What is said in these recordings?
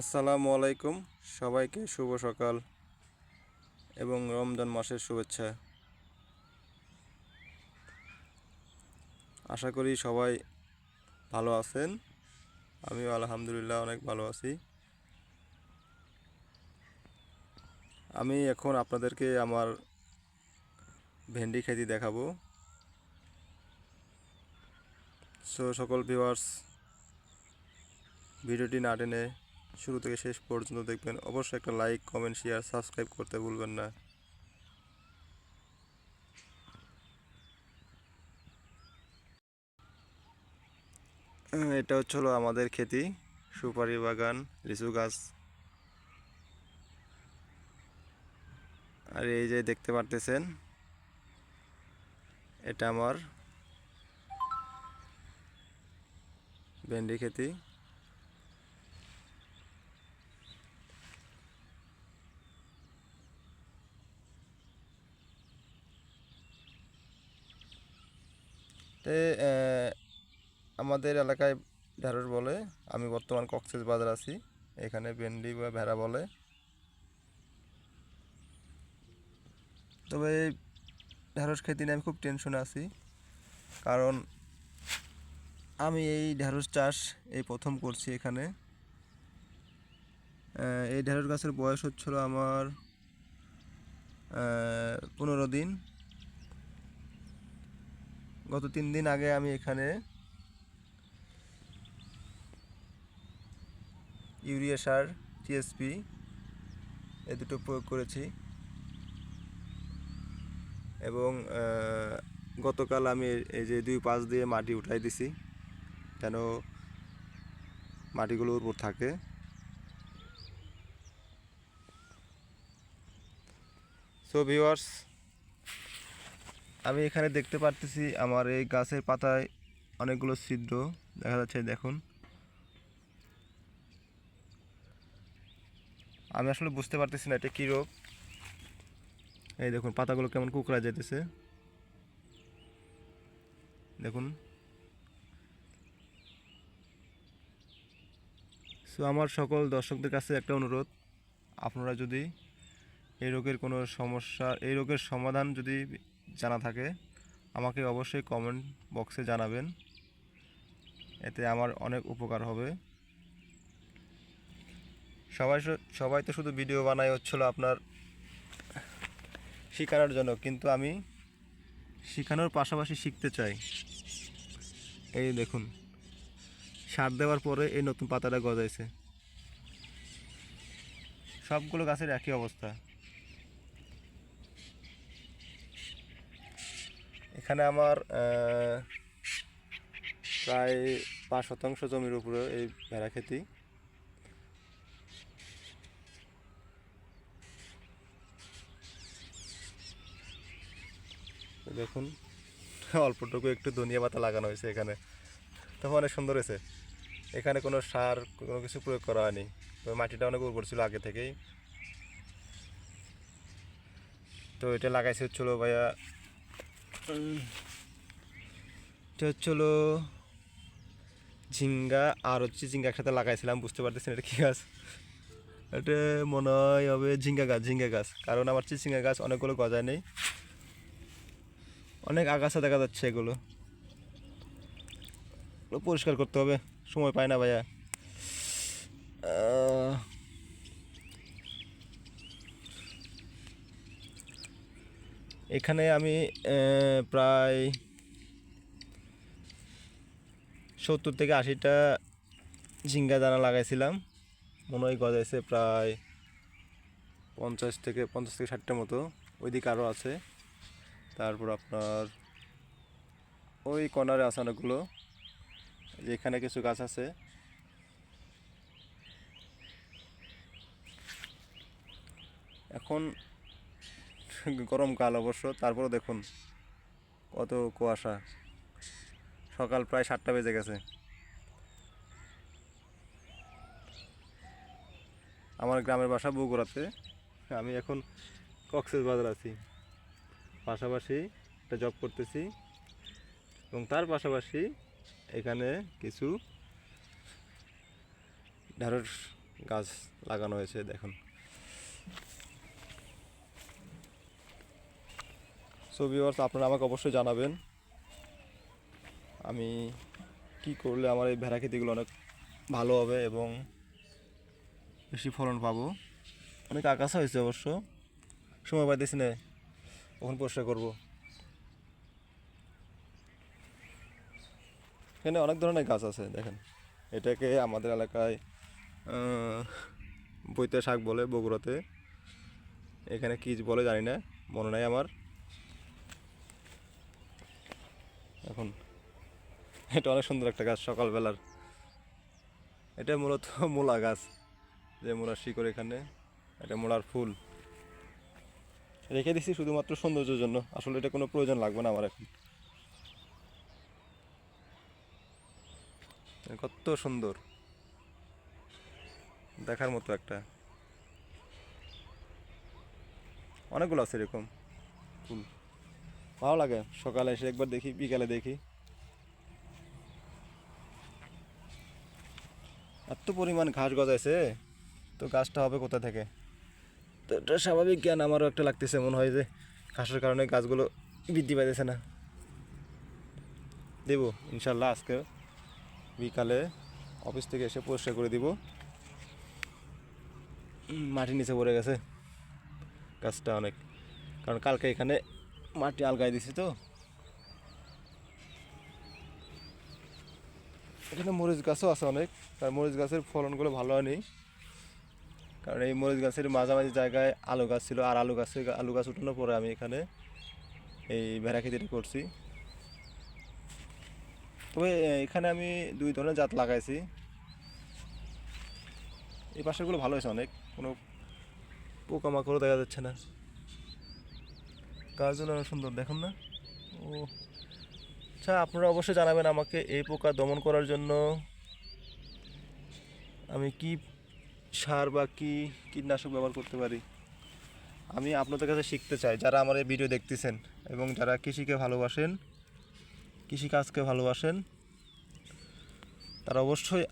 আসসালামু আলাইকুম, সবাইকে শুভ সকাল এবং রমজান মাসের শুভেচ্ছা। আশা করি সবাই ভালো আছেন। আমিও আলহামদুলিল্লাহ অনেক ভালো আছি। আমি এখন আপনাদেরকে আমার ভেন্ডি খেতি দেখাবো। সকল ভিউয়ার্স, ভিডিওটি না টেনে শুরু থেকে শেষ পর্যন্ত দেখবেন। অবশ্যই একটা লাইক, কমেন্ট, শেয়ার, সাবস্ক্রাইব করতে ভুলবেন না। এটা হলো আমাদের খেতি, সুপারি বাগান, লিচু গাছ। আর এই যে দেখতে পারতেছেন, এটা আমার ভেন্ডি খেতি। আমাদের এলাকায় ঢ্যাঁড়স বলে। আমি বর্তমান কক্সবাজার আছি। এখানে ভেন্ডি বা ভেড়া বলে। তবে এই ঢ্যাঁড়স খেতে নিয়ে আমি খুব টেনশনে আছি, কারণ আমি এই ঢ্যাঁড়স চাষ এই প্রথম করছি এখানে। এই ঢ্যাঁড়স গাছের বয়স হচ্ছিল আমার 15 দিন। গত 3 দিন আগে আমি এখানে ইউরিয়া সার, টিএসপি এই দুটো প্রয়োগ করেছি। এবং গতকাল আমি এই যে 2 পাশ দিয়ে মাটি উঠাই দিছি, যেন মাটিগুলো উর্বর থাকে। সো ভিউয়ার্স, আমি এখানে দেখতে পারতেছি আমার এই গাছের পাতায় অনেকগুলো ছিদ্র দেখা যাচ্ছে। দেখুন, আমি আসলে বুঝতে পারতেছি না এটা কী রোগ। এই দেখুন পাতাগুলো কেমন কুকড়া যেতেছে, দেখুন। সো আমার সকল দর্শকদের কাছে একটা অনুরোধ, আপনারা যদি এই রোগের কোনো সমস্যা, এই রোগের সমাধান যদি জানা থাকে, আমাকে অবশ্যই কমেন্ট বক্সে জানাবেন। এতে আমার অনেক উপকার হবে। সবাই তো শুধু ভিডিও বানাই হচ্ছিল আপনার শেখানোর জন্য, কিন্তু আমি শেখানোর পাশাপাশি শিখতে চাই। এই দেখুন, সার দেওয়ার পরে এই নতুন পাতাটা গজাইছে। সবগুলো গাছের একই অবস্থা। এখানে আমার প্রায় 5 শতাংশ জমির উপরে এই ভেড়া খেতি। দেখুন, অল্পটুকু একটু ধনিয়া পাতা লাগানো হয়েছে এখানে, তবে অনেক সুন্দর হয়েছে। এখানে কোনো সার, কোনো কিছু প্রয়োগ করা হয়নি, তবে মাটিটা অনেক উর্বর ছিল আগে থেকেই। তো এটা লাগাইছে হচ্ছিল ভাইয়া, এটা হচ্ছিল ঝিঙ্গা আর ঝিঙ্গা একসাথে লাগাইছিলাম। বুঝতে পারতেছি এটা কী গাছ। এটা মনে হয় হবে ঝিঙ্গা গাছ, কারণ আমার চিচিঙ্গা গাছ অনেকগুলো গজায় নেই, অনেক আগাছা দেখা যাচ্ছে। এগুলো পরিষ্কার করতে হবে, সময় পায় না ভাইয়া। এখানে আমি প্রায় 70 থেকে 80টা ঝিঙ্গা দানা লাগাইছিলাম। মনে হয় গজাইছে প্রায় 50 থেকে 60টার মতো। ওইদিকে আরও আছে। তারপর আপনার ওই কর্নারে আছে অনেকগুলো। এখানে কিছু গাছ আছে। এখন গরমকাল অবশ্য, তারপরও দেখুন কত কুয়াশা। সকাল প্রায় 7টা বেজে গেছে। আমার গ্রামের বাসা বগুড়াতে, আমি এখন কক্সবাজার আছি। পাশাপাশি একটা জব করতেছি, এবং তার পাশাপাশি এখানে কিছু ঢেঁড়স গাছ লাগানো হয়েছে দেখুন। সো ভিউয়ার্স, আপনারা আমাকে অবশ্যই জানাবেন আমি কি করলে আমার এই ভেড়া খেতিগুলো অনেক ভালো হবে এবং বেশি ফলন পাবো। অনেক আগাছা হয়েছে অবশ্য, সময় পাইতেছি না, কখন পরিষ্কার করবো। এখানে অনেক ধরনের গাছ আছে দেখেন, এটাকে আমাদের এলাকায় বৈতে শাক বলে, বগুড়াতে এখানে কী বলে জানি না, মনে নাই আমার এখন। এটা অনেক সুন্দর একটা গাছ সকালবেলার, এটা মূলত মূলা গাছ, যে মূলার শিকড় এখানে, এটা মূলার ফুল রেখে দিচ্ছি শুধুমাত্র সৌন্দর্যের জন্য, আসলে এটা কোনো প্রয়োজন লাগবে না আমার এখন। কত সুন্দর, দেখার মতো একটা, অনেকগুলো আছে এরকম ফুল, ভালো লাগে। সকালে এসে একবার দেখি, বিকালে দেখি, এত পরিমাণ ঘাস গজাইছে, তো গাছটা হবে কোথা থেকে? তো এটা স্বাভাবিক জ্ঞান আমারও একটা লাগতেছে, মনে হয় যে ঘাসের কারণে গাছগুলো বৃদ্ধি পাইতেছে না। দেব ইনশাল্লাহ, আজকে বিকালে অফিস থেকে এসে পরিষ্কার করে দিব। মাটির নিচে পড়ে গেছে গাছটা অনেক, কারণ কালকে এখানে মাটি আলগাই দিছি তো। এখানে মরিচ গাছও আছে অনেক, আর মরিচ গাছের ফলনগুলো ভালো হয়নি, কারণ এই মরিচ গাছের মাঝামাঝি জায়গায় আলু গাছ ছিল, আর আলু গাছ উঠানোর পরে আমি এখানে এই ভেড়া খেতিটা করছি। তবে এখানে আমি দুই ধরনের জাত লাগাইছি, এই পাশেরগুলো ভালো হয়েছে অনেক, কোনো পোকামাকড়ও দেখা যাচ্ছে না, গাছগুলো অনেক সুন্দর দেখুন না। ও আচ্ছা, আপনারা অবশ্যই জানাবেন আমাকে এই পোকা দমন করার জন্য আমি কি সার বা কি কীটনাশক ব্যবহার করতে পারি। আমি আপনাদের কাছে শিখতে চাই, যারা আমার এই ভিডিও দেখতেছেন এবং যারা কৃষিকে ভালোবাসেন, কৃষিকাজকে ভালোবাসেন, তারা অবশ্যই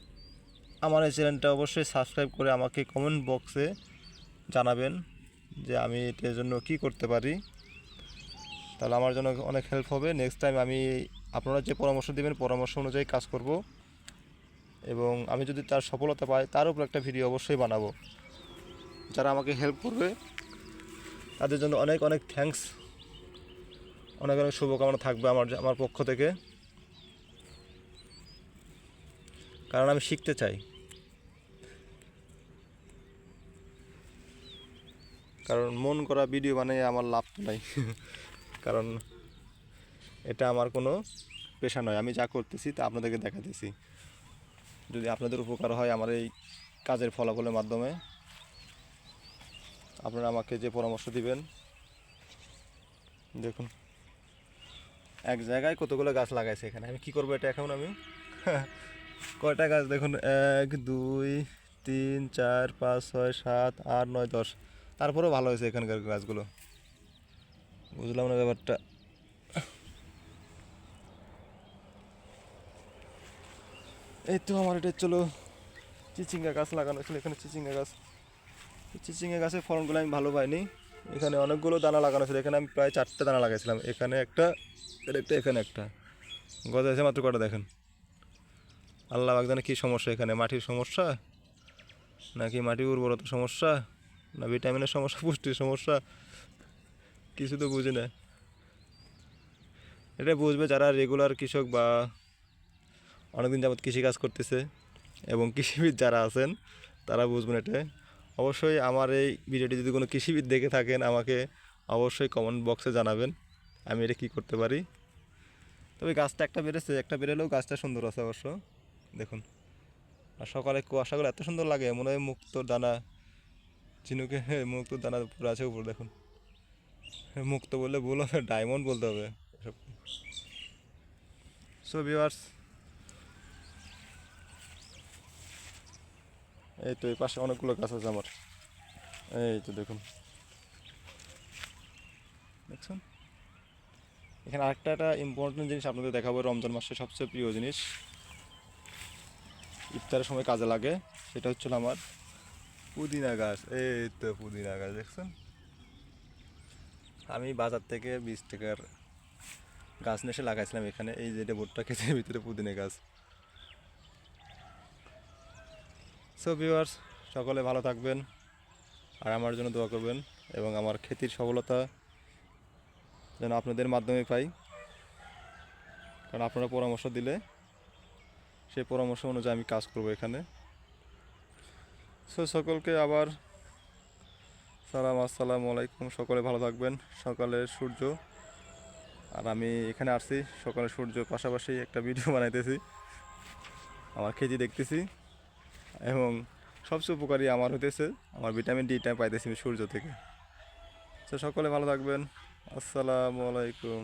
আমার এই চ্যানেলটা অবশ্যই সাবস্ক্রাইব করে আমাকে কমেন্ট বক্সে জানাবেন যে আমি এটার জন্য কি করতে পারি, তাহলে আমার জন্য অনেক হেল্প হবে। নেক্সট টাইম আমি আপনারা যে পরামর্শ দেবেন পরামর্শ অনুযায়ী কাজ করব, এবং আমি যদি তার সফলতা পাই তার উপর একটা ভিডিও অবশ্যই বানাবো। যারা আমাকে হেল্প করবে তাদের জন্য অনেক অনেক থ্যাঙ্কস, অনেক অনেক শুভকামনা থাকবে আমার পক্ষ থেকে, কারণ আমি শিখতে চাই। কারণ মন করা ভিডিও বানিয়ে আমার লাভ তো নাই কারণ এটা আমার কোনো পেশা নয়, আমি যা করতেছি তা আপনাদেরকে দেখাতেছি। যদি আপনাদের উপকার হয় আমার এই কাজের ফলাফলের মাধ্যমে, আপনারা আমাকে যে পরামর্শ দিবেন। দেখুন এক জায়গায় কতগুলো গাছ লাগাইছে এখানে, আমি কি করবো এটা এখন আমি কয়টা গাছ দেখুন, 1 2 3 4 5 6 7 8 9 10, তারপরেও ভালো হয়েছে এখানকার গাছগুলো, বুঝলাম না ব্যাপারটা। এই তো আমার এটা চলো চিচিঙ্গা গাছ লাগানো ছিল এখানে, চিচিঙ্গা গাছ, চিচিঙ্গা গাছের ফলনগুলো আমি ভালো পাইনি। এখানে অনেকগুলো দানা লাগানো ছিল, এখানে আমি প্রায় 4টে দানা লাগাইছিলাম, এখানে একটা, এখানে একটা, গজাইছে মাত্র কটা দেখেন। আল্লাহ বাগদানে কী সমস্যা, এখানে মাটির সমস্যা নাকি মাটির উর্বরতার সমস্যা, না ভিটামিনের সমস্যা, পুষ্টির সমস্যা, কিছু তো বুঝি না। এটা বুঝবে যারা রেগুলার কৃষক বা অনেকদিন যাবৎ কৃষিকাজ করতেছে এবং কৃষিবিদ যারা আছেন তারা বুঝবেন এটা। অবশ্যই আমার এই ভিডিওটি যদি কোনো কৃষিবিদ দেখে থাকেন আমাকে অবশ্যই কমেন্ট বক্সে জানাবেন আমি এটা কী করতে পারি। তবে গাছটা একটা বেড়েছে, একটা বেরোলেও গাছটা সুন্দর আছে অবশ্য দেখুন। আর সকালে কুয়াশাগুলো এত সুন্দর লাগে, মনে হয় মুক্তোর দানা, ঝিনুকে মুক্তোর দানা পুরো আছে উপর দেখুন। মুক্ত বললে ভুল হবে, ডায়মন্ড বলতে হবে এসব। সো ভিউয়ার্স, এই তো এই পাশে অনেকগুলো গাছ আছে আমার, এই তো দেখুন, দেখছেন। এখানে আরেকটা ইম্পর্টেন্ট জিনিস আপনাদের দেখাবো, রমজান মাসের সবচেয়ে প্রিয় জিনিস, ইফতারের সময় কাজে লাগে, সেটা হচ্ছিল আমার পুদিনা গাছ, এই তো পুদিনা গাছ দেখছেন। আমি বাজার থেকে 20 টাকার গাছ নিয়ে এসে লাগাইছিলাম এখানে। এই যে এটা ভুট্টা ক্ষেতের ভিতরে পুদিনা গাছ। সো ভিউয়ার্স, সকলে ভালো থাকবেন আর আমার জন্য দোয়া করবেন, এবং আমার ক্ষেতির সফলতা যেন আপনাদের মাধ্যমে পাই, কারণ আপনারা পরামর্শ দিলে সেই পরামর্শ অনুযায়ী আমি কাজ করব এখানে। সো সকলকে আবার আসসালামু আলাইকুম। সকলে ভালো থাকবেন। সকালের সূর্য, আর আমি এখানে আসছি সকালের সূর্য পাশাপাশি একটা ভিডিও বানাইতেছি, আমার খেতে দেখতেছি, এবং সবচেয়ে উপকারী আমার হতেছে আমার ভিটামিন ডিটা পাইতেছি আমি সূর্য থেকে। তো সকলে ভালো থাকবেন। আসসালামু আলাইকুম।